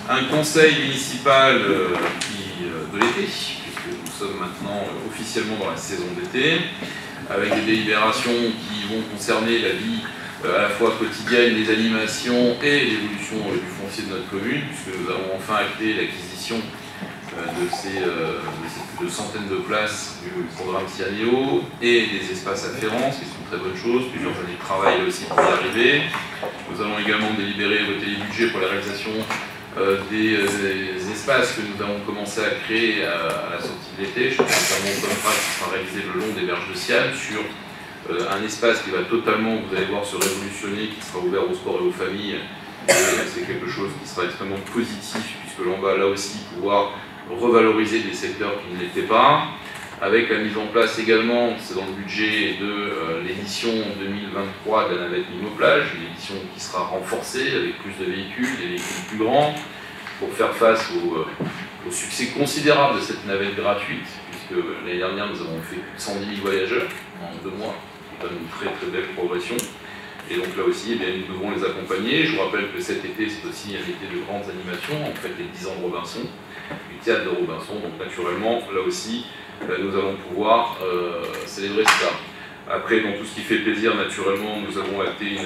un conseil municipal de l'été, puisque nous sommes maintenant officiellement dans la saison d'été, avec des délibérations qui vont concerner la vie à la fois quotidienne, les animations et l'évolution du foncier de notre commune, puisque nous avons enfin acté l'acquisition de ces plus de centaines de places du programme Cianeo et des espaces afférents, ce qui est une très bonne chose, plusieurs années de travail aussi pour y arriver. Nous allons également délibérer et voter les budgets pour la réalisation des espaces que nous avons commencé à créer à la sortie de l'été. Je pense notamment au contrat qui sera réalisé le long des berges de Siane sur un espace qui va totalement, vous allez voir, se révolutionner, qui sera ouvert au sport et aux familles. C'est quelque chose qui sera extrêmement positif, puisque l'on va là aussi pouvoir revaloriser des secteurs qui ne l'étaient pas, avec la mise en place également, c'est dans le budget, de l'édition 2023 de la navette Mimo-Plage, une édition qui sera renforcée avec plus de véhicules, des véhicules plus grands, pour faire face au succès considérable de cette navette gratuite, puisque l'année dernière nous avons fait plus de 110 000 voyageurs en 2 mois, c'est une très très belle progression. Et donc là aussi, eh bien, nous devons les accompagner. Je vous rappelle que cet été, c'est aussi un été de grandes animations, en fait les 10 ans de Robinson, du théâtre de Robinson. Donc naturellement, là aussi, nous allons pouvoir célébrer ça. Après, dans tout ce qui fait plaisir, naturellement, nous avons acté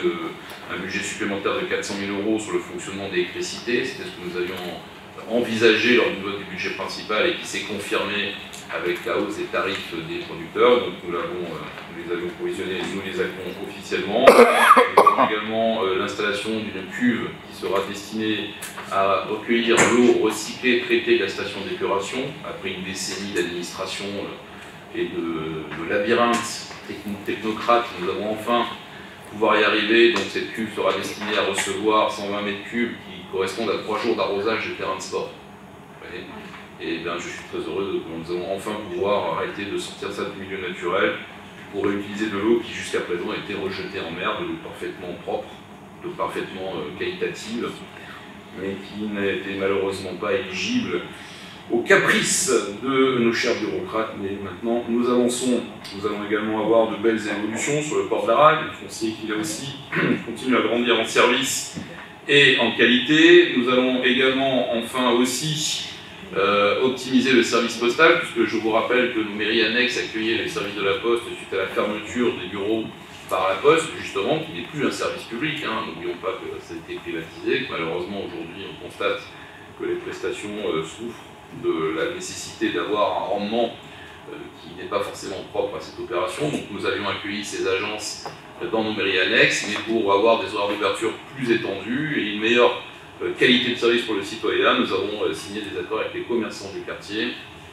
un budget supplémentaire de 400 000 € sur le fonctionnement des électricités. C'était ce que nous avions envisagé lors du vote du budget principal et qui s'est confirmé avec la hausse des tarifs des producteurs. Donc nous les avions provisionnés, nous les actons officiellement. Nous avons également l'installation d'une cuve qui sera destinée à recueillir l'eau recyclée, traitée de la station d'épuration, après une décennie d'administration et de labyrinthe technocrate. Nous avons enfin pouvoir y arriver. Donc cette cuve sera destinée à recevoir 120 mètres cubes qui correspondent à 3 jours d'arrosage des terrains de sport. Et bien, je suis très heureux que nous allons enfin pouvoir arrêter de sortir ça du milieu naturel pour réutiliser de l'eau qui jusqu'à présent a été rejetée en mer, de l'eau parfaitement propre, de l'eau parfaitement qualitative, mais qui n'a été malheureusement pas éligible aux caprices de nos chers bureaucrates. Mais maintenant, nous avançons. Nous allons également avoir de belles évolutions sur le port de la Rague, le foncier qui là aussi continue à grandir en service et en qualité. Nous allons également enfin aussi optimiser le service postal, puisque je vous rappelle que nos mairies annexes accueillaient les services de la Poste suite à la fermeture des bureaux par la Poste, justement, qui n'est plus un service public. N'oublions pas que ça a été privatisé, que malheureusement aujourd'hui on constate que les prestations souffrent de la nécessité d'avoir un rendement qui n'est pas forcément propre à cette opération. Donc nous avions accueilli ces agences dans nos mairies annexes, mais pour avoir des horaires d'ouverture plus étendus et une meilleure qualité de service pour le citoyen, nous avons signé des accords avec les commerçants du quartier.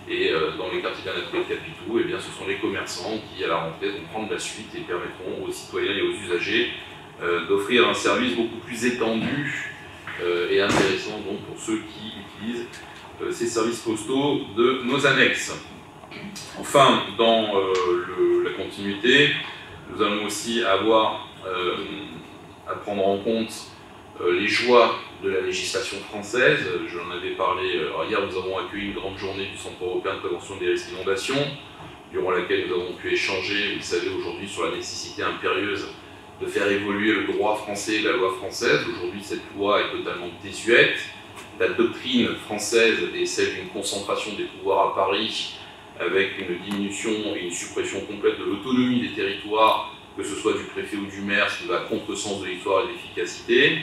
Et dans les quartiers bien appelés Capitou, eh bien, ce sont les commerçants qui, à la rentrée, vont prendre la suite et permettront aux citoyens et aux usagers d'offrir un service beaucoup plus étendu et intéressant donc, pour ceux qui utilisent ces services postaux de nos annexes. Enfin, dans la continuité, nous allons aussi avoir à prendre en compte les joies de la législation française. J'en avais parlé, hier nous avons accueilli une grande journée du Centre européen de prévention des risques d'inondation, durant laquelle nous avons pu échanger, vous le savez aujourd'hui, sur la nécessité impérieuse de faire évoluer le droit français et la loi française. Aujourd'hui, cette loi est totalement désuète. La doctrine française est celle d'une concentration des pouvoirs à Paris, avec une diminution et une suppression complète de l'autonomie des territoires, que ce soit du préfet ou du maire, ce qui va à contresens de l'histoire et de l'efficacité.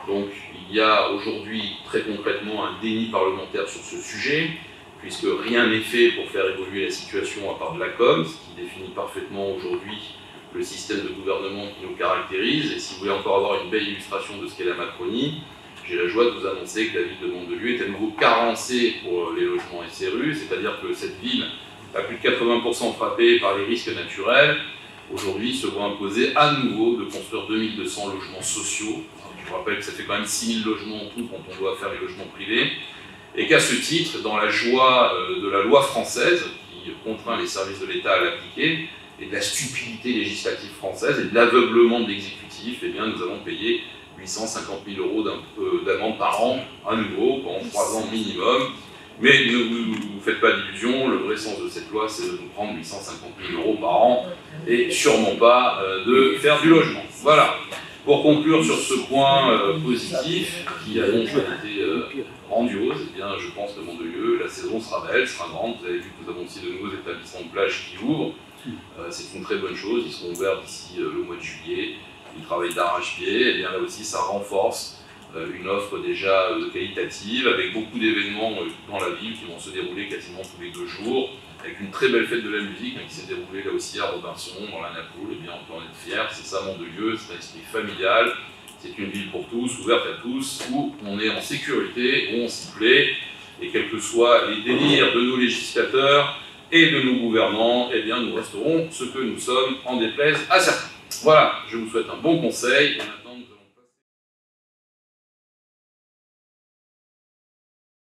Donc il y a aujourd'hui très concrètement un déni parlementaire sur ce sujet, puisque rien n'est fait pour faire évoluer la situation à part de la com, ce qui définit parfaitement aujourd'hui le système de gouvernement qui nous caractérise. Et si vous voulez encore avoir une belle illustration de ce qu'est la Macronie, j'ai la joie de vous annoncer que la ville de Mandelieu est à nouveau carencée pour les logements SRU, c'est-à-dire que cette ville, à plus de 80% frappée par les risques naturels, aujourd'hui se voit imposer à nouveau de construire 2200 logements sociaux. Je vous rappelle que ça fait quand même 6000 logements en tout quand on doit faire les logements privés, et qu'à ce titre, dans la joie de la loi française, qui contraint les services de l'État à l'appliquer, et de la stupidité législative française et de l'aveuglement de l'exécutif, eh bien, nous avons payé 850 000 € d'amende par an, à nouveau, pendant 3 ans minimum. Mais ne vous faites pas d'illusions, le vrai sens de cette loi, c'est de nous prendre 850 000 € par an, et sûrement pas de faire du logement. Voilà. Pour conclure sur ce point positif, qui a donc été grandiose, eh bien, je pense que Mandelieu, la saison sera belle, sera grande. Vous avez vu que nous avons aussi de nouveaux établissements de plage qui ouvrent. C'est une très bonne chose, ils seront ouverts d'ici le mois de juillet. Ils travaillent d'arrache-pied, et bien là aussi ça renforce une offre déjà qualitative, avec beaucoup d'événements dans la ville qui vont se dérouler quasiment tous les 2 jours, avec une très belle fête de la musique qui s'est déroulée là aussi à Robinson, dans la Napoule. Et bien on peut en être fier, c'est ça Mandelieu, c'est un esprit familial, c'est une ville pour tous, ouverte à tous, où on est en sécurité, où on s'y plaît, et quels que soient les délires de nos législateurs et de nos gouvernants, eh bien nous resterons ce que nous sommes, en déplaise à certains. Voilà, je vous souhaite un bon conseil.